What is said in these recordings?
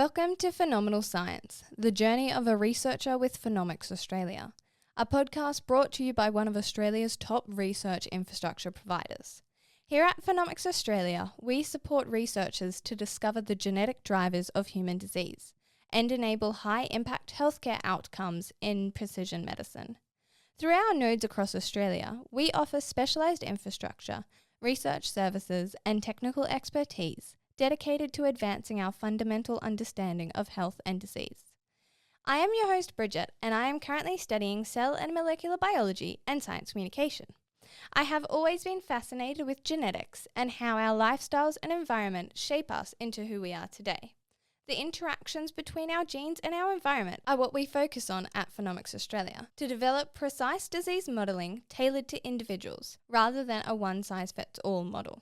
Welcome to Phenomenal Science, the journey of a researcher with Phenomics Australia, a podcast brought to you by one of Australia's top research infrastructure providers. Here at Phenomics Australia, we support researchers to discover the genetic drivers of human disease and enable high-impact healthcare outcomes in precision medicine. Through our nodes across Australia, we offer specialised infrastructure, research services and technical expertise dedicated to advancing our fundamental understanding of health and disease. I am your host Bridget, and I am currently studying cell and molecular biology and science communication. I have always been fascinated with genetics and how our lifestyles and environment shape us into who we are today. The interactions between our genes and our environment are what we focus on at Phenomics Australia to develop precise disease modelling tailored to individuals rather than a one-size-fits-all model.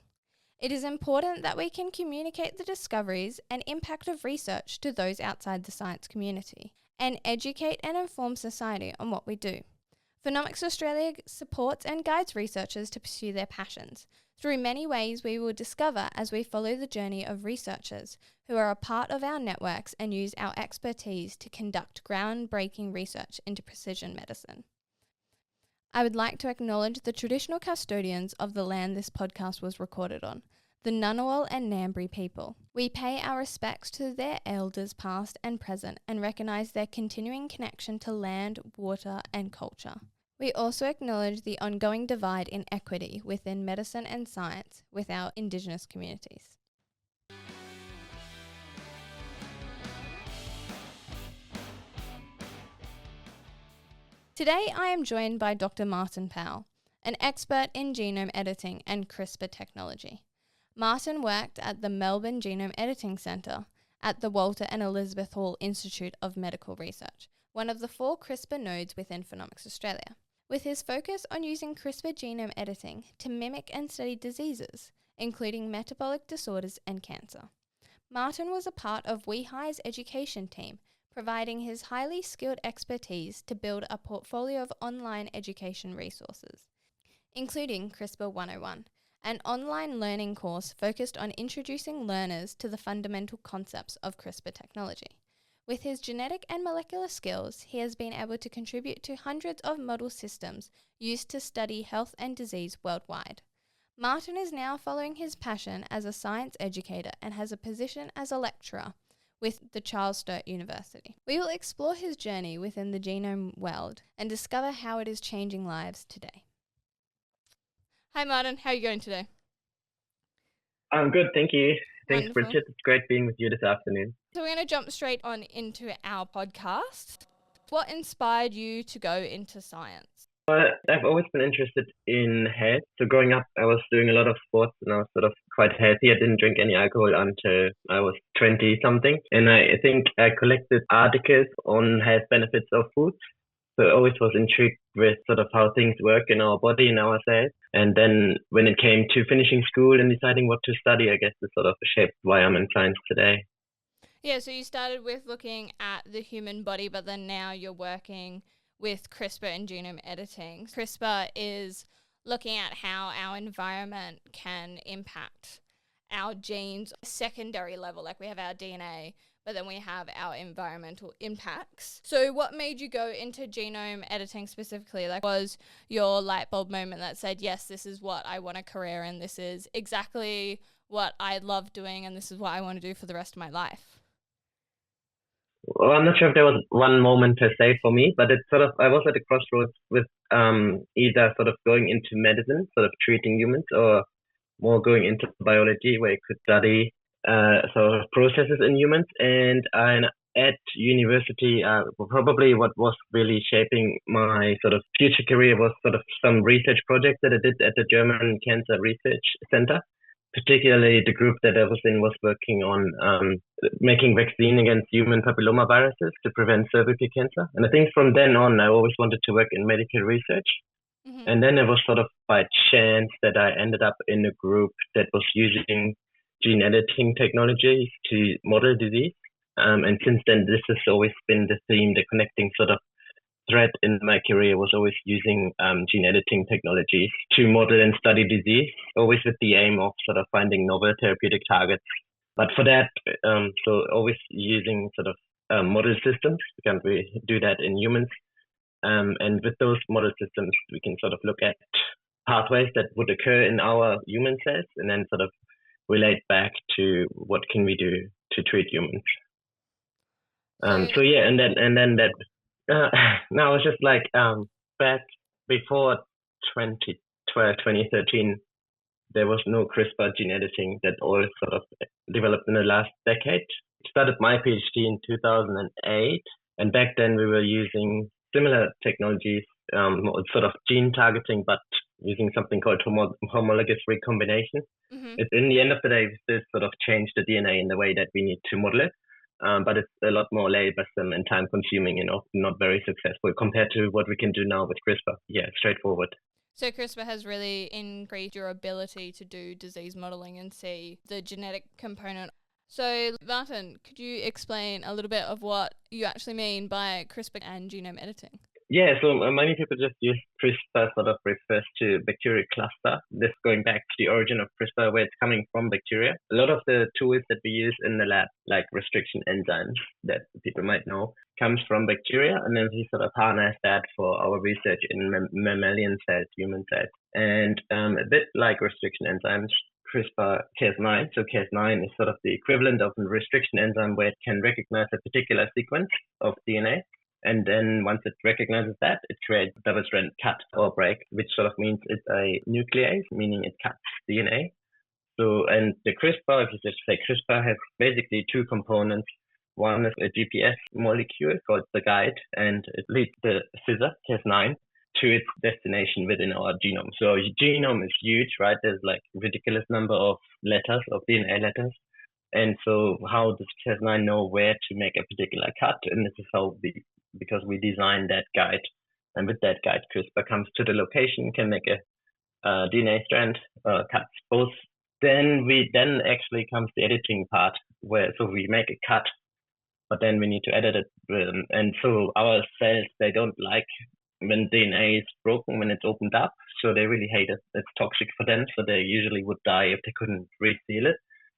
It is important that we can communicate the discoveries and impact of research to those outside the science community and educate and inform society on what we do. Phenomics Australia supports and guides researchers to pursue their passions through many ways we will discover as we follow the journey of researchers who are a part of our networks and use our expertise to conduct groundbreaking research into precision medicine. I would like to acknowledge the traditional custodians of the land this podcast was recorded on, the Ngunnawal and Ngambri people. We pay our respects to their elders past and present and recognise their continuing connection to land, water and culture. We also acknowledge the ongoing divide in equity within medicine and science with our Indigenous communities. Today I am joined by Dr. Martin Powell, an expert in genome editing and CRISPR technology. Martin worked at the Melbourne Genome Editing Centre at the Walter and Elizabeth Hall Institute of Medical Research, one of the 4 CRISPR nodes within Phenomics Australia, with his focus on using CRISPR genome editing to mimic and study diseases, including metabolic disorders and cancer. Martin was a part of WeHi's education team, providing his highly skilled expertise to build a portfolio of online education resources, including CRISPR 101, an online learning course focused on introducing learners to the fundamental concepts of CRISPR technology. With his genetic and molecular skills, he has been able to contribute to hundreds of model systems used to study health and disease worldwide. Martin is now following his passion as a science educator and has a position as a lecturer with the Charles Sturt University. We will explore his journey within the genome world and discover how it is changing lives today. Hi Martin, how are you going today? I'm good, thank you. Thanks, Wonderful. Bridget. It's great being with you this afternoon. So we're going to jump straight on into our podcast. What inspired you to go into science? I've always been interested in health. So growing up, I was doing a lot of sports and I was sort of quite healthy. I didn't drink any alcohol until I was 20-something. And I think I collected articles on health benefits of food. So I always was intrigued with sort of how things work in our body and ourselves. And then when it came to finishing school and deciding what to study, I guess this sort of shaped why I'm in science today. Yeah, so you started with looking at the human body, but then now you're working with CRISPR and genome editing. CRISPR is looking at how our environment can impact our genes secondary level, like we have our DNA, but then we have our environmental impacts. So what made you go into genome editing specifically? Like, was your light bulb moment that said, yes, this is what I want a career in, this is exactly what I love doing, and this is what I want to do for the rest of my life? Well, I'm not sure if there was one moment per se for me, but it's sort of, I was at a crossroads with either sort of going into medicine, sort of treating humans, or more going into biology where you could study sort of processes in humans. And at university, probably what was really shaping my sort of future career was sort of some research projects that I did at the German Cancer Research Centre. Particularly the group that I was in was working on making vaccine against human papillomaviruses to prevent cervical cancer. And I think from then on, I always wanted to work in medical research. Mm-hmm. And then it was sort of by chance that I ended up in a group that was using gene editing technologies to model disease. And since then, this has always been the theme, the connecting sort of thread in my career was always using gene editing technologies to model and study disease, always with the aim of sort of finding novel therapeutic targets But for that, so always using sort of model systems, can't we do that in humans? And with those model systems, we can sort of look at pathways that would occur in our human cells and then sort of relate back to what can we do to treat humans. So yeah, and then that now it's just like back before 2013, there was no CRISPR gene editing that all sort of developed in the last decade. I started my PhD in 2008, and back then we were using similar technologies, sort of gene targeting, but using something called homologous recombination. Mm-hmm. In the end of the day, this sort of changed the DNA in the way that we need to model it. But it's a lot more laborsome and time consuming and often not very successful compared to what we can do now with CRISPR. Yeah, straightforward. So CRISPR has really increased your ability to do disease modelling and see the genetic component. So Martin, could you explain a little bit of what you actually mean by CRISPR and genome editing? Yeah, so many people just use CRISPR, sort of refers to bacterial cluster. This going back to the origin of CRISPR, where it's coming from bacteria. A lot of the tools that we use in the lab, like restriction enzymes that people might know, comes from bacteria, and then we sort of harness that for our research in mammalian cells, human cells. And a bit like restriction enzymes, CRISPR Cas9. So Cas9 is sort of the equivalent of a restriction enzyme where it can recognize a particular sequence of DNA. And then once it recognizes that, it creates a double-strand cut or break, which sort of means it's a nuclease, meaning it cuts DNA. So, and the CRISPR, if you just say CRISPR, has basically two components. One is a GPS molecule called the guide, and it leads the scissor, Cas9, to its destination within our genome. So your genome is huge, right? There's like a ridiculous number of letters, of DNA letters. And so how does Cas9 know where to make a particular cut? And this is how because we designed that guide. And with that guide, CRISPR comes to the location, can make a DNA strand, cuts both. Then actually comes the editing part, so we make a cut, but then we need to edit it. And so our cells, they don't like when DNA is broken, when it's opened up. So they really hate it. It's toxic for them. So they usually would die if they couldn't reseal it.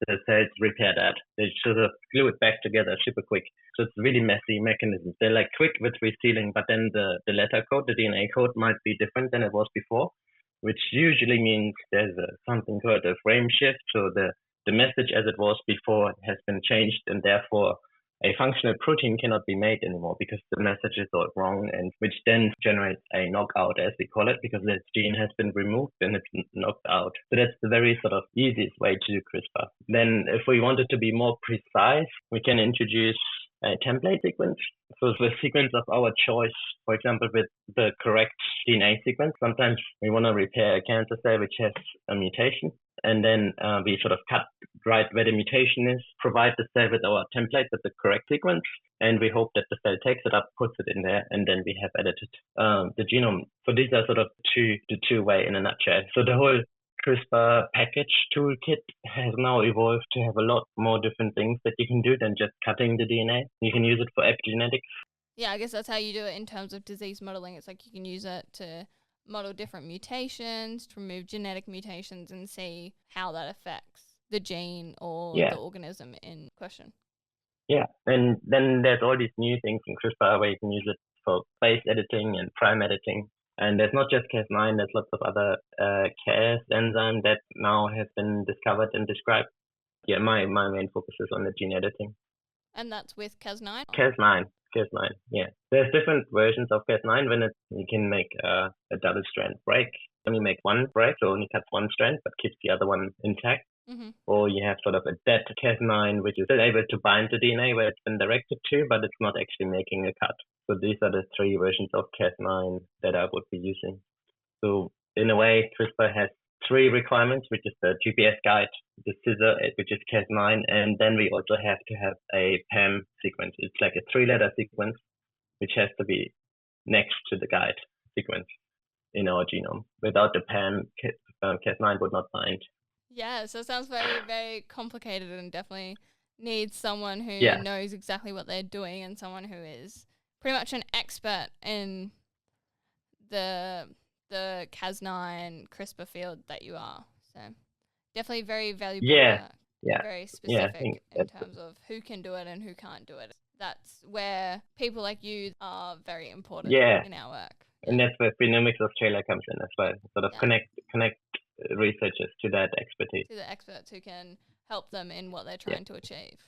The cells repair that. They sort of glue it back together super quick. So it's a really messy mechanism. They're like quick with resealing, but then the letter code, the DNA code might be different than it was before, which usually means there's something called a frame shift. So the message as it was before has been changed, and therefore a functional protein cannot be made anymore because the message is all wrong, and which then generates a knockout, as we call it, because the gene has been removed and it's knocked out. So that's the very sort of easiest way to do CRISPR. Then if we wanted to be more precise, we can introduce a template sequence. So the sequence of our choice, for example, with the correct DNA sequence, sometimes we want to repair a cancer cell which has a mutation. And then we sort of cut right where the mutation is, provide the cell with our template with the correct sequence, and we hope that the cell takes it up, puts it in there, and then we have edited the genome. So these are sort of the two way in a nutshell. So the whole CRISPR package toolkit has now evolved to have a lot more different things that you can do than just cutting the DNA. You can use it for epigenetics. Yeah, I guess that's how you do it in terms of disease modeling. It's like you can use it to model different mutations, to remove genetic mutations and see how that affects the gene or the organism in question. Yeah, and then there's all these new things in CRISPR where you can use it for base editing and prime editing. And there's not just Cas9, there's lots of other Cas enzyme that now has been discovered and described. Yeah, my main focus is on the gene editing. And that's with Cas9? Cas9, yeah. There's different versions of Cas9 when you can make a double strand break. When you make one break, so only cuts one strand but keeps the other one intact. Mm-hmm. Or you have sort of a dead Cas9 which is still able to bind to DNA where it's been directed to, but it's not actually making a cut. So these are the three versions of Cas9 that I would be using. So in a way, CRISPR has three requirements, which is the GPS guide, the scissor, which is Cas9, and then we also have to have a PAM sequence. It's like a 3-letter sequence, which has to be next to the guide sequence in our genome. Without the PAM, Cas9 would not bind. Yeah, so it sounds very, very complicated and definitely needs someone who knows exactly what they're doing and someone who is pretty much an expert in the Cas9 CRISPR field that you are. So definitely very valuable work. Yeah. Very Yeah, I think specific in terms of who can do it and who can't do it. That's where people like you are very important in our work. And that's where Phenomics Australia comes in as well. Sort of connect researchers to that expertise. To the experts who can help them in what they're trying to achieve.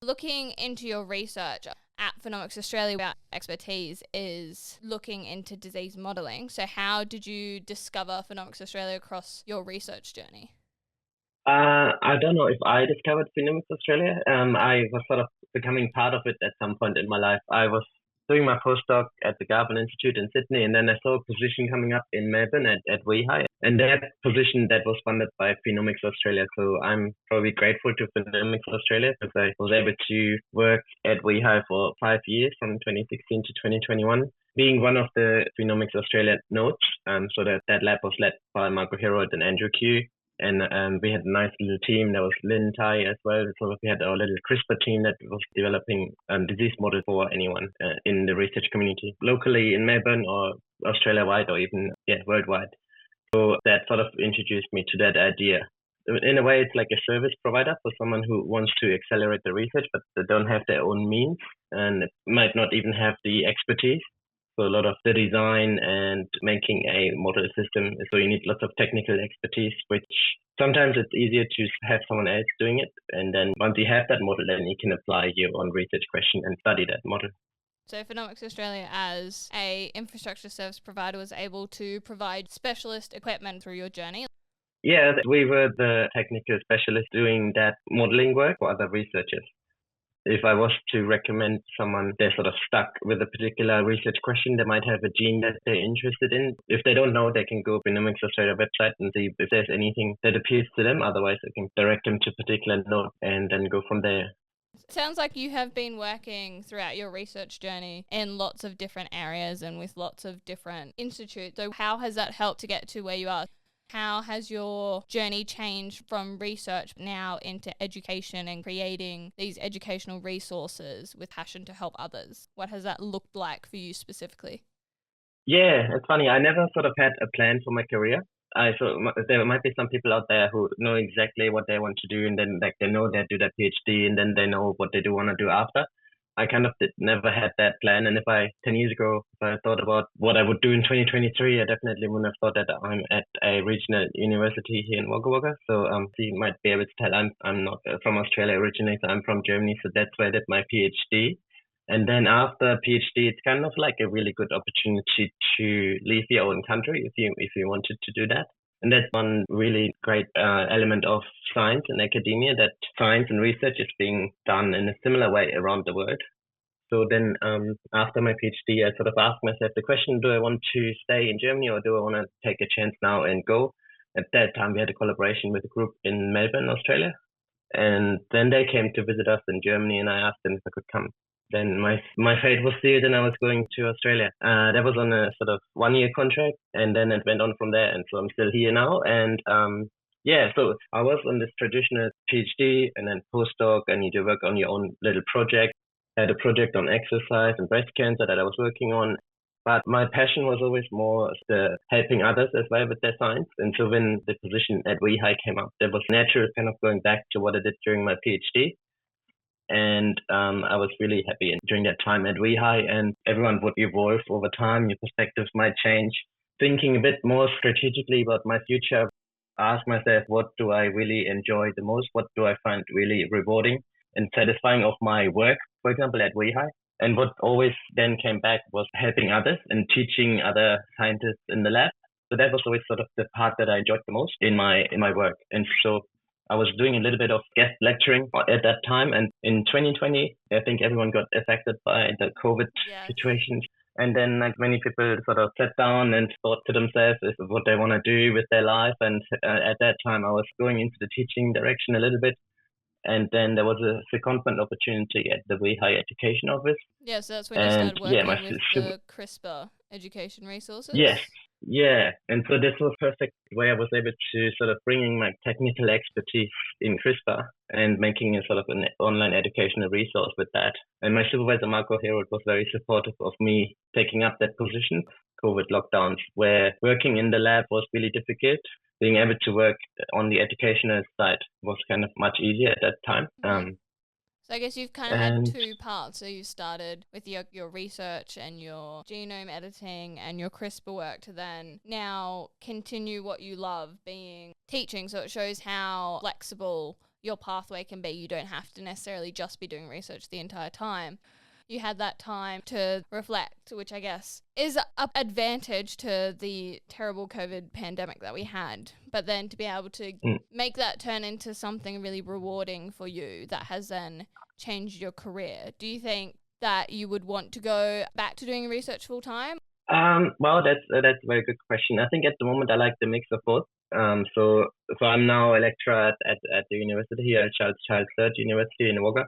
Looking into your research at Phenomics Australia, our expertise is looking into disease modelling. So how did you discover Phenomics Australia across your research journey? I don't know if I discovered Phenomics Australia. I was sort of becoming part of it at some point in my life. I was doing my postdoc at the Garvan Institute in Sydney, and then I saw a position coming up in Melbourne at WEHI, and that position that was funded by Phenomics Australia. So I'm probably grateful to Phenomics Australia because I was able to work at WEHI for 5 years from 2016 to 2021. Being one of the Phenomics Australia nodes, so that lab was led by Marco Herold and Andrew Q. And we had a nice little team. There was Lynn Tai as well. So we had our little CRISPR team that was developing disease models for anyone in the research community, locally in Melbourne or Australia-wide or even worldwide. So that sort of introduced me to that idea. In a way, it's like a service provider for someone who wants to accelerate the research, but they don't have their own means and might not even have the expertise. So a lot of the design and making a model system, so you need lots of technical expertise, which sometimes it's easier to have someone else doing it. And then once you have that model, then you can apply your own research question and study that model. So Phenomics Australia, as a infrastructure service provider, was able to provide specialist equipment through your journey? Yeah, we were the technical specialists doing that modeling work for other researchers. If I was to recommend someone, they're sort of stuck with a particular research question, they might have a gene that they're interested in. If they don't know, they can go to Phenomics Australia website and see if there's anything that appeals to them. Otherwise, I can direct them to a particular node and then go from there. Sounds like you have been working throughout your research journey in lots of different areas and with lots of different institutes. So how has that helped to get to where you are? How has your journey changed from research now into education and creating these educational resources with passion to help others? What has that looked like for you specifically? Yeah, it's funny. I never sort of had a plan for my career. There might be some people out there who know exactly what they want to do, and then like they know they do their PhD, and then they know what they do want to do after. I kind of never had that plan. And 10 years ago, if I thought about what I would do in 2023, I definitely wouldn't have thought that I'm at a regional university here in Wagga Wagga. So you might be able to tell I'm not from Australia originally, so I'm from Germany. So that's where I did my PhD. And then after PhD, it's kind of like a really good opportunity to leave your own country if you wanted to do that. And that's one really great element of science and academia, that science and research is being done in a similar way around the world. So then after my PhD, I sort of asked myself the question, do I want to stay in Germany or do I want to take a chance now and go? At that time, we had a collaboration with a group in Melbourne, Australia. And then they came to visit us in Germany and I asked them if I could come. Then my fate was sealed and I was going to Australia. That was on a sort of 1-year contract and then it went on from there. And so I'm still here now. And so I was on this traditional PhD and then postdoc and you do work on your own little project. I had a project on exercise and breast cancer that I was working on. But my passion was always more the helping others as well with their science. And so when the position at WEHI came up, there was natural kind of going back to what I did during my PhD. And I was really happy during that time at WEHI, and everyone would evolve over time. Your perspectives might change. Thinking a bit more strategically about my future, ask myself, what do I really enjoy the most? What do I find really rewarding and satisfying of my work, for example, at WEHI? And what always then came back was helping others and teaching other scientists in the lab. So that was always sort of the part that I enjoyed the most in my work. And so I was doing a little bit of guest lecturing at that time. And in 2020, I think everyone got affected by the COVID situations. And then like many people sort of sat down and thought to themselves what they want to do with their life. And at that time, I was going into the teaching direction a little bit. And then there was a secondment opportunity at the WEHI Education Office. Yeah, so that's when you started working with the CRISPR education resources? Yes. Yeah, and so this was perfect way I was able to sort of bringing my technical expertise in CRISPR and making a sort of an online educational resource with that. And my supervisor, Marco Herold, was very supportive of me taking up that position. COVID lockdowns, where working in the lab was really difficult. being able to work on the educational side was kind of much easier at that time. So I guess you've kind of had two parts. So you started with your research and your genome editing and your CRISPR work to then now continue what you love, being teaching. So it shows how flexible your pathway can be. You don't have to necessarily just be doing research the entire time. You had that time to reflect, which I guess is an advantage to the terrible COVID pandemic that we had. But then to be able to make that turn into something really rewarding for you that has then changed your career. Do you think that you would want to go back to doing research full time? Well, that's a very good question. I think at the moment I like the mix of both. So I'm now a lecturer at the university here at Charles Sturt University in Wagga.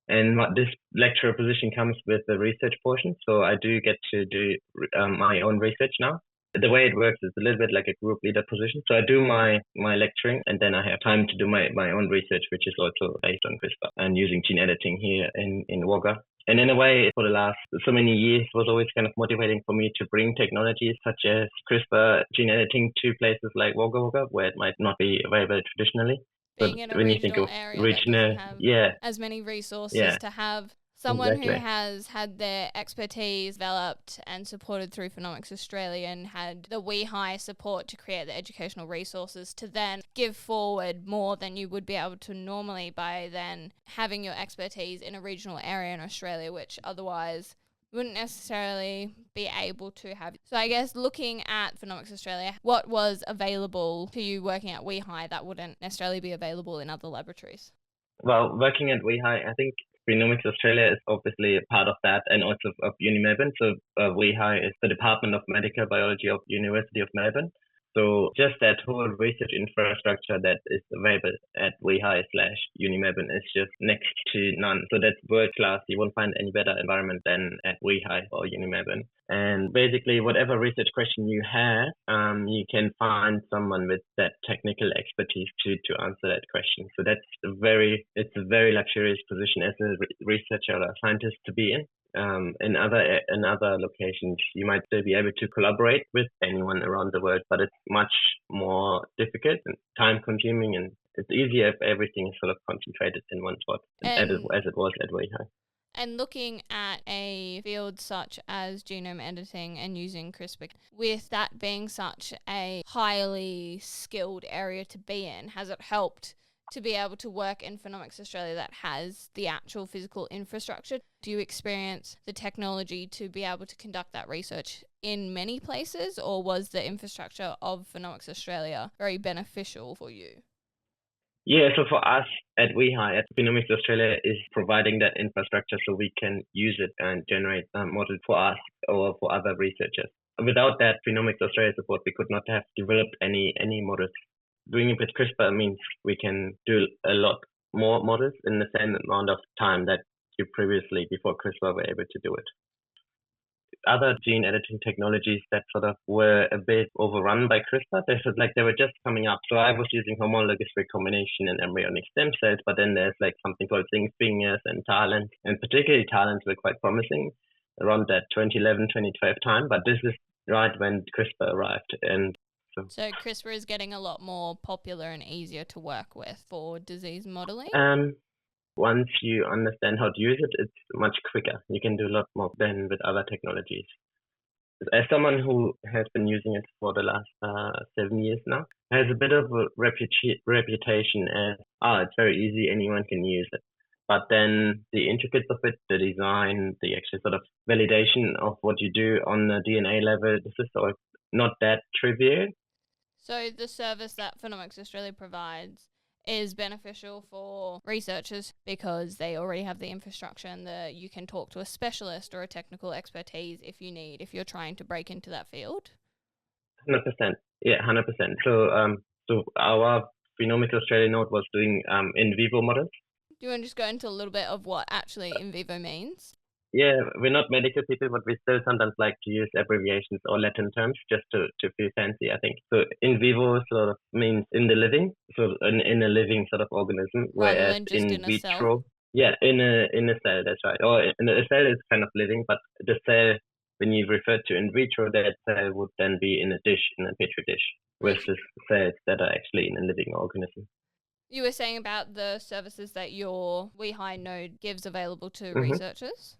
And this lecturer position comes with the research portion, so I do get to do my own research now. The way it works is a little bit like a group leader position. So I do my lecturing, and then I have time to do my own research, which is also based on CRISPR and using gene editing here in Wagga. And in a way, for the last so many years, it was always kind of motivating for me to bring technologies such as CRISPR gene editing to places like Wagga, where it might not be available traditionally. Being in a regional area that doesn't have as many resources, to have someone who has had their expertise developed and supported through Phenomics Australia and had the WeHi support to create the educational resources to then give forward more than you would be able to normally by then having your expertise in a regional area in Australia, which otherwise wouldn't necessarily be able to have. So I guess looking at Phenomics Australia, what was available to you working at WeHi that wouldn't necessarily be available in other laboratories? Well, working at WeHi, I think Phenomics Australia is obviously a part of that and also of Uni Melbourne. So WeHi is the Department of Medical Biology of University of Melbourne. So just that whole research infrastructure that is available at WeHi/Uni Melbourne is just next to none. So that's world class. You won't find any better environment than at WeHi or Uni Melbourne. And basically, whatever research question you have, you can find someone with that technical expertise to answer that question. So it's a very luxurious position as a researcher or a scientist to be in. In other locations, you might still be able to collaborate with anyone around the world, but it's much more difficult and time-consuming, and it's easier if everything is sort of concentrated in one spot, as it was at WeHi. And looking at a field such as genome editing and using CRISPR, with that being such a highly skilled area to be in, has it helped to be able to work in Phenomics Australia that has the actual physical infrastructure? Do you experience the technology to be able to conduct that research in many places, or was the infrastructure of Phenomics Australia very beneficial for you? Yeah, so for us at WeHi, at Phenomics Australia is providing that infrastructure so we can use it and generate models for us or for other researchers. Without that Phenomics Australia support, we could not have developed any models. Doing it with CRISPR means we can do a lot more models in the same amount of time that you previously, before CRISPR, were able to do it. Other gene editing technologies that sort of were a bit overrun by CRISPR, they were just coming up. So I was using homologous recombination and embryonic stem cells, but then there's like something called zinc fingers and TALENs, and particularly TALENs were quite promising around that 2011, 2012 time. But this is right when CRISPR arrived, and so CRISPR is getting a lot more popular and easier to work with for disease modeling? Once you understand how to use it, it's much quicker. You can do a lot more than with other technologies. As someone who has been using it for the last 7 years now, has a bit of a reputation as, it's very easy, anyone can use it. But then the intricacies of it, the design, the actual sort of validation of what you do on the DNA level, this is sort of not that trivial. So the service that Phenomics Australia provides is beneficial for researchers because they already have the infrastructure and you can talk to a specialist or a technical expertise if you're trying to break into that field? 100%. Yeah, 100%. So our Phenomics Australia node was doing in vivo models. Do you want to just go into a little bit of what actually in vivo means? Yeah, we're not medical people, but we still sometimes like to use abbreviations or Latin terms just to feel fancy, I think. So in vivo sort of means in the living, so in a living sort of organism, whereas in vitro, cell? Yeah, in a cell, that's right. Or a cell is kind of living, but the cell, when you refer to in vitro, that cell would then be in a dish, in a petri dish. versus cells that are actually in a living organism. You were saying about the services that your WeHi node gives available to Mm-hmm. researchers?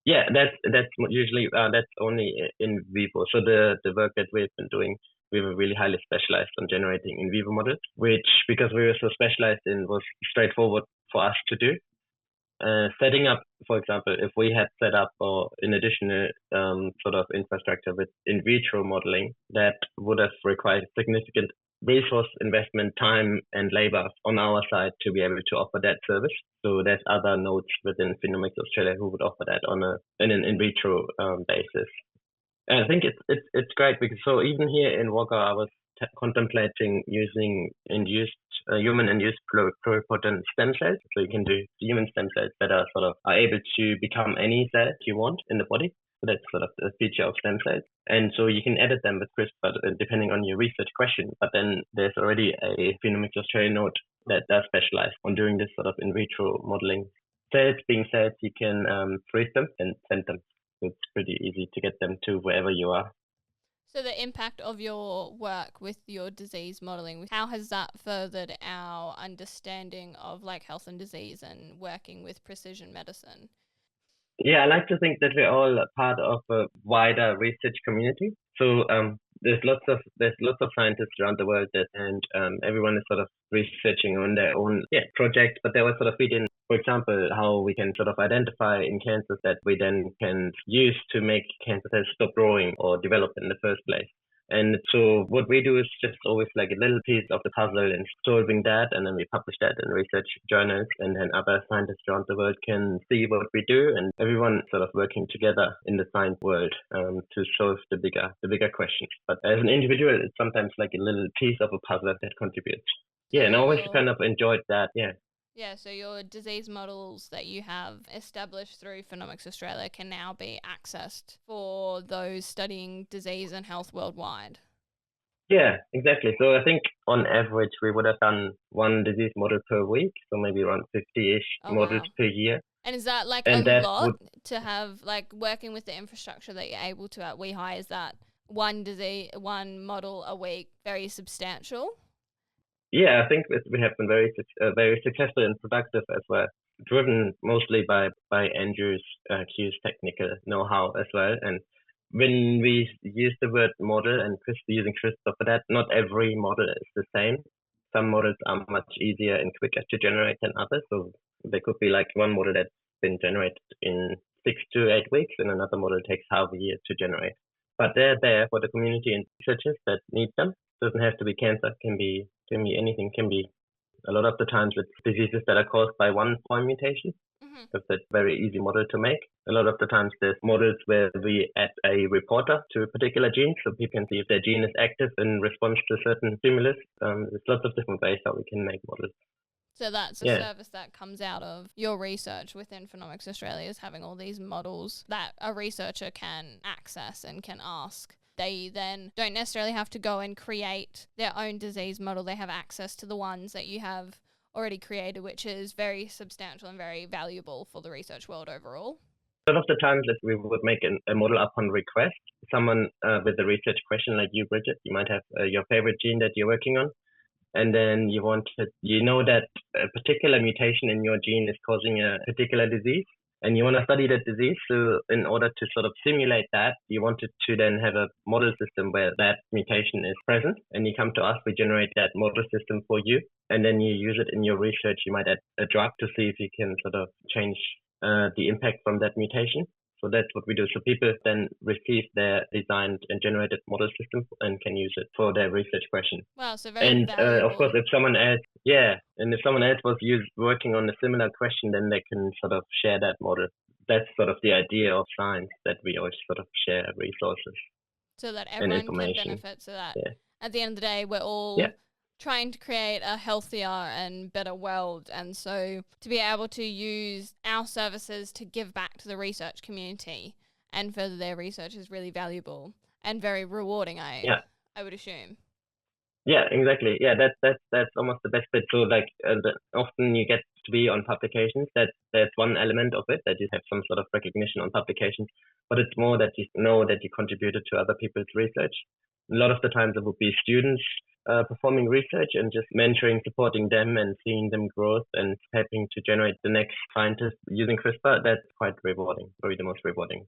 Yeah, that's usually that's only in vivo. So the work that we've been doing, we were really highly specialized on generating in vivo models, which, because we were so specialized in, was straightforward for us to do. Setting up, for example, if we had set up or in additional sort of infrastructure with in vitro modeling, that would have required significant resource investment, time, and labor on our side to be able to offer that service. So there's other nodes within Phenomics Australia who would offer that on an in vitro basis. And I think it's great because so even here in Wagga, I was contemplating using human-induced pluripotent stem cells. So you can do human stem cells that are able to become any cell you want in the body. So that's sort of a feature of stem cells. And so you can edit them with CRISPR depending on your research question. But then there's already a Phenomics Australia node that does specialize on doing this sort of in vitro modeling. Cells being cells, you can freeze them and send them. So it's pretty easy to get them to wherever you are. So the impact of your work with your disease modelling, how has that furthered our understanding of like health and disease and working with precision medicine? Yeah, I like to think that we're all part of a wider research community. So there's lots of scientists around the world and everyone is sort of researching on their own project, but they will sort of feed in, for example, how we can sort of identify in cancers that we then can use to make cancer cells stop growing or develop in the first place. And so what we do is just always like a little piece of the puzzle in solving that, and then we publish that in research journals, and then other scientists around the world can see what we do, and everyone sort of working together in the science world to solve the bigger questions. But as an individual, it's sometimes like a little piece of a puzzle that contributes. Yeah, and I always kind of enjoyed that. Yeah. Yeah, so your disease models that you have established through Phenomics Australia can now be accessed for those studying disease and health worldwide. Yeah, exactly. So I think on average we would have done one disease model per week, so maybe around 50-ish models per year. And is that like a lot to have, like working with the infrastructure that you're able to at WeHi? Is that one model a week very substantial? Yeah, I think we have been very successful and productive as well, driven mostly by Andrew's Q's technical know-how as well. And when we use the word model and using CRISPR for that, not every model is the same. Some models are much easier and quicker to generate than others. So there could be like one model that's been generated in 6 to 8 weeks, and another model takes half a year to generate. But they're there for the community and researchers that need them. It doesn't have to be cancer, can be anything, can be a lot of the times it's diseases that are caused by one point mutation. Because that's a very easy model to make. A lot of the times there's models where we add a reporter to a particular gene so people can see if their gene is active in response to certain stimulus. There's lots of different ways how we can make models. So that's a service that comes out of your research within Phenomics Australia, is having all these models that a researcher can access and can ask. They then don't necessarily have to go and create their own disease model. They have access to the ones that you have already created, which is very substantial and very valuable for the research world overall. A lot of the times that we would make a model upon request. Someone with a research question like you, Bridget, you might have your favorite gene that you're working on, and then you know that a particular mutation in your gene is causing a particular disease, and you want to study that disease. So in order to sort of simulate that, you wanted to then have a model system where that mutation is present, and you come to us, we generate that model system for you, and then you use it in your research. You might add a drug to see if you can sort of change the impact from that mutation. So that's what we do. So people then receive their designed and generated model system and can use it for their research question. Wow, so very valuable. Of course, if someone else, was working on a similar question, then they can sort of share that model. That's sort of the idea of science, that we always sort of share resources. So that everyone can benefit, so that at the end of the day, we're all trying to create a healthier and better world. And so to be able to use our services to give back to the research community and further their research is really valuable and very rewarding, I would assume. Yeah, exactly. Yeah, that's almost the best bit. So like often you get to be on publications. That's one element of it, that you have some sort of recognition on publications. But it's more that you know that you contributed to other people's research. a lot of the times it would be students performing research and just mentoring, supporting them and seeing them growth and helping to generate the next scientist using CRISPR. That's quite rewarding, probably the most rewarding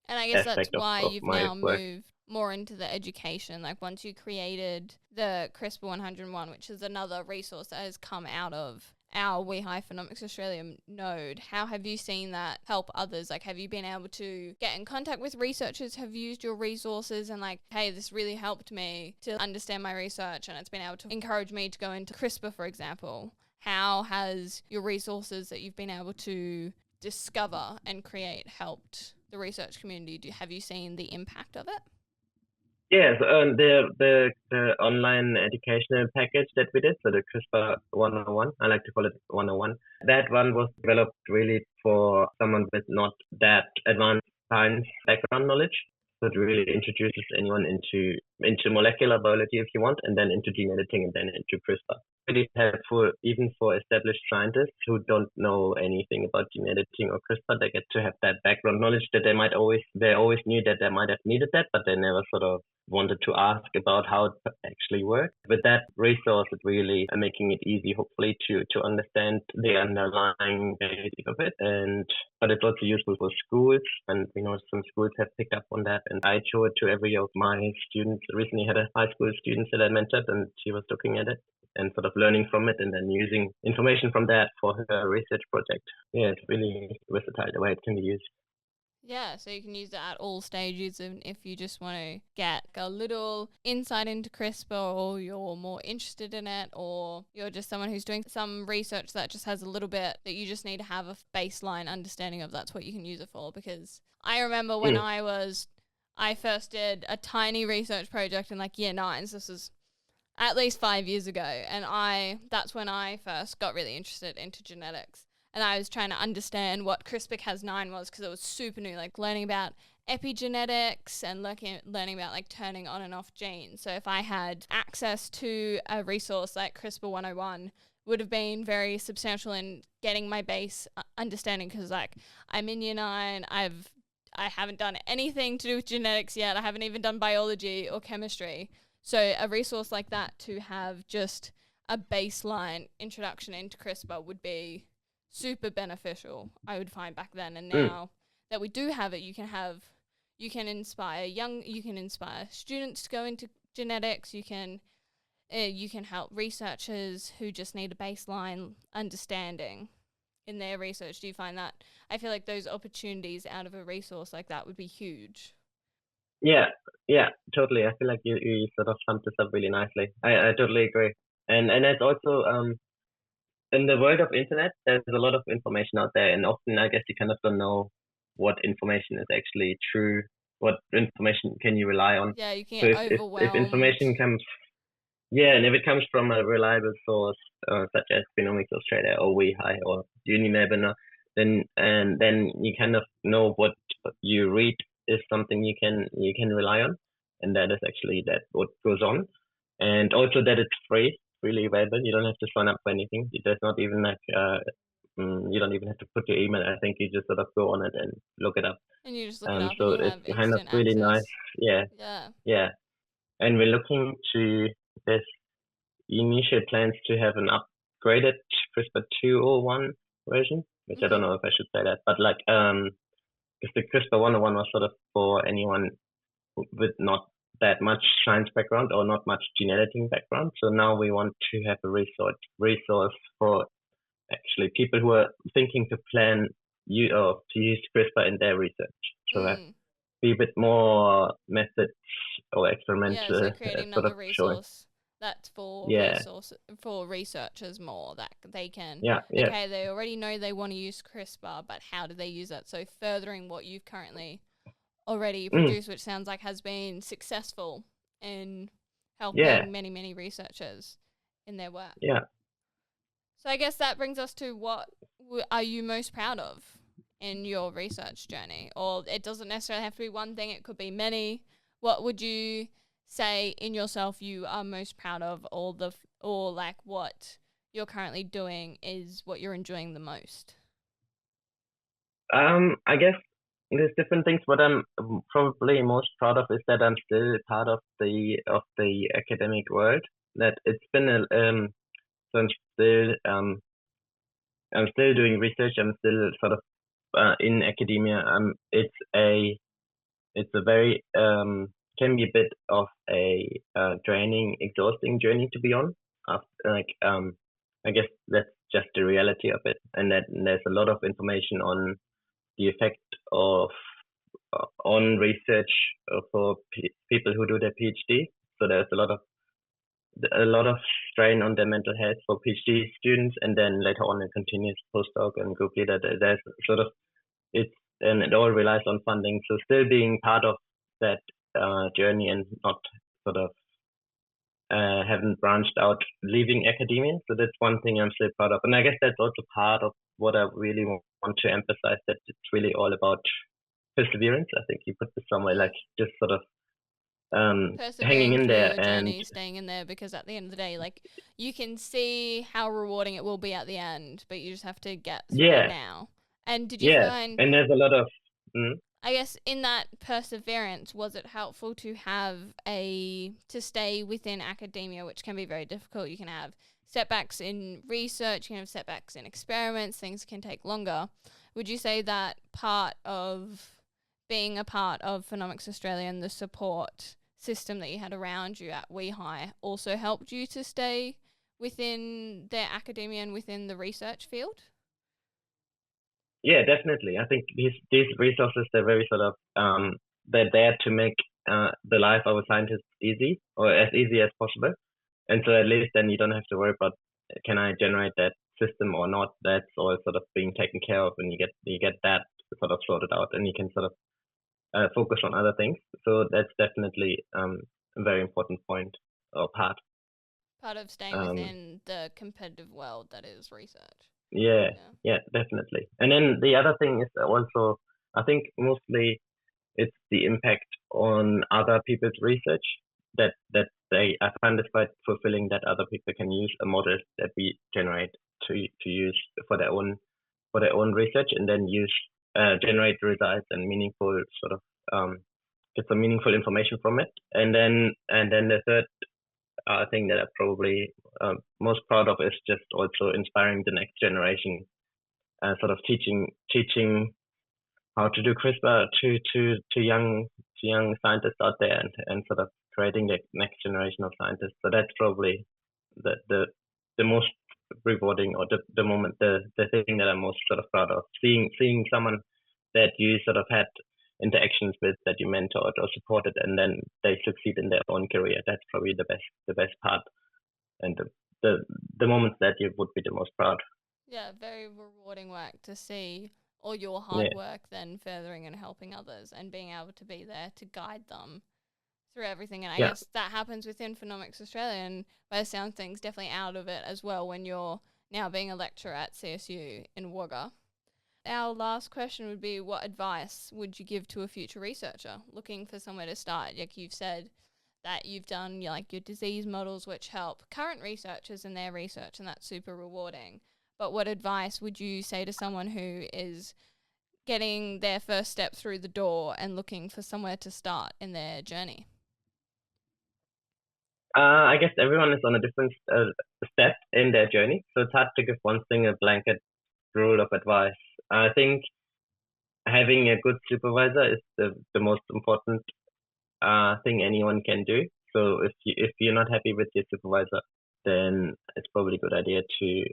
And I guess that's aspect why of you've my now work. moved more into the education. Like once you created the CRISPR 101, which is another resource that has come out of our WeHi Phenomics Australia node, how have you seen that help others? Like, have you been able to get in contact with researchers who have used your resources and like, hey, this really helped me to understand my research and it's been able to encourage me to go into CRISPR, for example? How has your resources that you've been able to discover and create helped the research community? Have you seen the impact of it? Yes, the online educational package that we did, so the CRISPR 101, I like to call it 101. That one was developed really for someone with not that advanced science background knowledge. So it really introduces anyone into molecular biology if you want, and then into gene editing, and then into CRISPR. Really helpful even for established scientists who don't know anything about gene editing or CRISPR. They get to have that background knowledge that they always knew that they might have needed that, but they never sort of wanted to ask about how it actually works. With that resource, it really making it easy, hopefully, to understand the underlying basic of it. But it's also useful for schools, and some schools have picked up on that. And I show it to every of my students. I recently had a high school student that I mentored, and she was looking at it and sort of learning from it, and then using information from that for her research project. Yeah, it's really versatile the way it can be used. Yeah, so you can use it at all stages, and if you just want to get a little insight into CRISPR, or you're more interested in it, or you're just someone who's doing some research that just has a little bit that you just need to have a baseline understanding of, that's what you can use it for. Because I remember when I first did a tiny research project in like year 9, so this was at least 5 years ago, and that's when I first got really interested into genetics. And I was trying to understand what CRISPR-Cas9 was, because it was super new, like learning about epigenetics and learning about like turning on and off genes. So if I had access to a resource like CRISPR 101, would have been very substantial in getting my base understanding, because like I'm in year 9, I haven't done anything to do with genetics yet. I haven't even done biology or chemistry. So a resource like that to have just a baseline introduction into CRISPR would be super beneficial, I would find, back then. And now that we do have it, you can inspire students to go into genetics. You can help researchers who just need a baseline understanding in their research. Do you find that? I feel like those opportunities out of a resource like that would be huge. Yeah, totally. I feel like you sort of summed this up really nicely. I totally agree. And it's also in the world of internet, there's a lot of information out there, and often I guess you kind of don't know what information is actually true, what information can you rely on. Yeah, you can So get if overwhelmed. information comes, yeah, and if it comes from a reliable source, such as Phenomics Australia or WeHi or Uni Melbourne, then you kind of know what you read is something you can rely on, and that is actually that what goes on, and also that it's free, really available. You don't have to sign up for anything. There's not even like you don't even have to put your email. I think you just sort of go on it and look it up. And you just look it up So and you it's have kind of instant really nice. access. Yeah, Yeah. and we're looking to this initial plans to have an upgraded CRISPR 201 version, which I don't know if I should say that, but like because the CRISPR 101 was sort of for anyone with not that much science background or not much gene editing background. So now we want to have a resource for actually people who are thinking to plan to use CRISPR in their research. So be a bit more methods or experimental. Yeah, so creating sort another of showing. resource that's for researchers more, that they can. Okay, they already know they want to use CRISPR, but how do they use it? So furthering what you've currently already produced, which sounds like has been successful in helping many, many researchers in their work. Yeah. So I guess that brings us to, what are you most proud of in your research journey? Or it doesn't necessarily have to be one thing, it could be many. What would you say in yourself you are most proud of, or like what you're currently doing is what you're enjoying the most? I guess there's different things. What I'm probably most proud of is that I'm still part of the academic world. That it's been so I'm still doing research. I'm still sort of in academia. It's a very can be a bit of a draining, exhausting journey to be on. I guess that's just the reality of it, and that there's a lot of information on the effect of on research for people who do their PhD. So there's a lot of strain on their mental health for PhD students, and then later on it continues postdoc and group leader. There's sort of and it all relies on funding. So still being part of that journey and not sort of haven't branched out leaving academia. So that's one thing I'm still proud of, and I guess that's also part of what I really want to emphasize, that it's really all about perseverance. I think you put this somewhere, like just sort of hanging in there your journey, and staying in there, because at the end of the day, like, you can see how rewarding it will be at the end, but you just have to get through it now. And did you find, and there's a lot of I guess in that perseverance, was it helpful to stay within academia, which can be very difficult? You can have setbacks in research, you can have setbacks in experiments, things can take longer. Would you say that part of being a part of Phenomics Australia and the support system that you had around you at WeHi also helped you to stay within their academia and within the research field? Yeah, definitely. I think these resources, they're very sort of they're there to make the life of a scientist easy, or as easy as possible. And so at least then you don't have to worry about, can I generate that system or not? That's all sort of being taken care of, and you get that sort of sorted out, and you can sort of focus on other things. So that's definitely a very important point or part of staying within the competitive world that is research. Yeah, definitely. And then the other thing is also, I think mostly it's the impact on other people's research that I find it quite fulfilling that other people can use a model that we generate to use for their own research, and then generate results and meaningful sort of get some meaningful information from it. And then the third thing that I'm probably most proud of is just also inspiring the next generation, sort of teaching how to do CRISPR to young scientists out there, and sort of creating the next generation of scientists. So that's probably the most rewarding, or the moment, the thing that I'm most sort of proud of, seeing someone that you sort of had interactions with, that you mentored or supported, and then they succeed in their own career. That's probably the best part, and the moments that you would be the most proud. Yeah, very rewarding work to see all your hard work then furthering and helping others, and being able to be there to guide them through everything. And I guess that happens within Phenomics Australia, and by the sound things, definitely out of it as well when you're now being a lecturer at CSU in Wagga. Our last question would be, what advice would you give to a future researcher looking for somewhere to start? Like you've said that you've done your disease models, which help current researchers in their research, and that's super rewarding. But what advice would you say to someone who is getting their first step through the door and looking for somewhere to start in their journey? I guess everyone is on a different step in their journey, so it's hard to give one thing a blanket rule of advice. I think having a good supervisor is the most important thing anyone can do. So if you're not happy with your supervisor, then it's probably a good idea to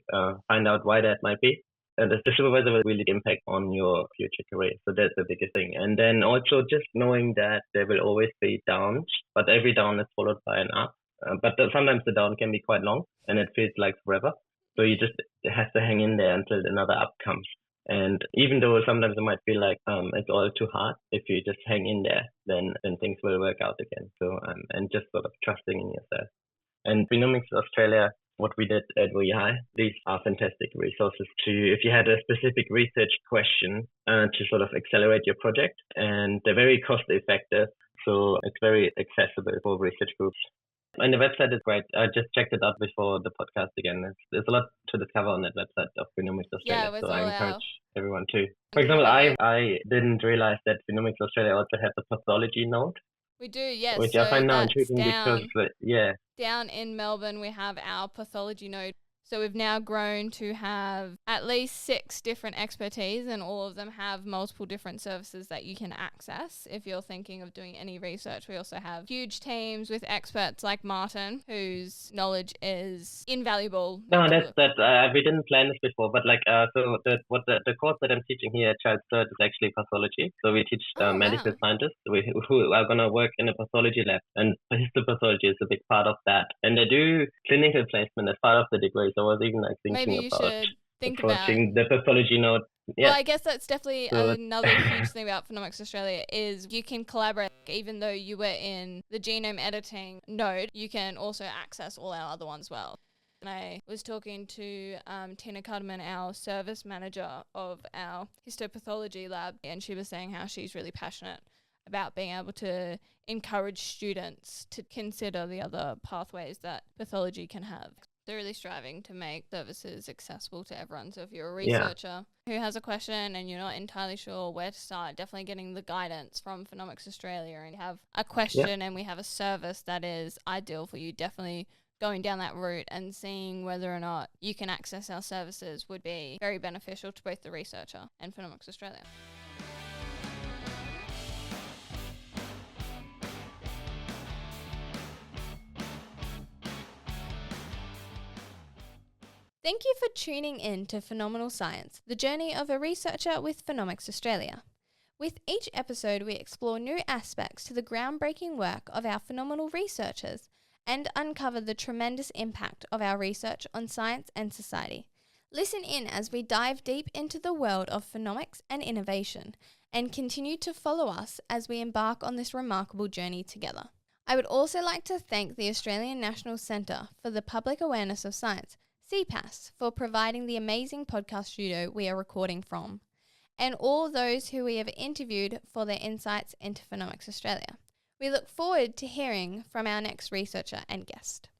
find out why that might be. And the supervisor will really impact on your future career. So that's the biggest thing. And then also just knowing that there will always be downs, but every down is followed by an up. But sometimes the down can be quite long, and it feels like forever. So you just have to hang in there until another up comes. And even though sometimes it might feel like it's all too hard, if you just hang in there, then things will work out again. So and just sort of trusting in yourself. And Phenomics Australia, what we did at WeHi, these are fantastic resources if you had a specific research question to sort of accelerate your project. And they're very cost effective, so it's very accessible for research groups. And the website is great. I just checked it out before the podcast again. There's a lot to discover on that website of Phenomics Australia, with so all I our encourage everyone to. For example, Incredible. I didn't realize that Phenomics Australia also has a pathology node, We do, yes. which So I find now that's intriguing because, down in Melbourne, we have our pathology node. So we've now grown to have at least 6 different expertise, and all of them have multiple different services that you can access if you're thinking of doing any research. We also have huge teams with experts like Martin, whose knowledge is invaluable. No, we didn't plan this before, but so the course that I'm teaching here at Charles Sturt is actually pathology. So we teach medical scientists who are gonna work in a pathology lab, and histopathology is a big part of that. And they do clinical placement as part of the degree. So I was even thinking about approaching the pathology node. Yeah. Well, I guess that's definitely another huge thing about Phenomics Australia is you can collaborate. Even though you were in the genome editing node, you can also access all our other ones as well. And I was talking to Tina Cudman, our service manager of our histopathology lab, and she was saying how she's really passionate about being able to encourage students to consider the other pathways that pathology can have. They're really striving to make services accessible to everyone. So if you're a researcher who has a question and you're not entirely sure where to start, definitely getting the guidance from Phenomics Australia, and you have a question and we have a service that is ideal for you, definitely going down that route and seeing whether or not you can access our services would be very beneficial to both the researcher and Phenomics Australia. Thank you for tuning in to Phenomenal Science, the journey of a researcher with Phenomics Australia. With each episode, we explore new aspects to the groundbreaking work of our phenomenal researchers and uncover the tremendous impact of our research on science and society. Listen in as we dive deep into the world of phenomics and innovation, and continue to follow us as we embark on this remarkable journey together. I would also like to thank the Australian National Centre for the Public Awareness of Science, CPAS, for providing the amazing podcast studio we are recording from, and all those who we have interviewed for their insights into Phenomics Australia. We look forward to hearing from our next researcher and guest.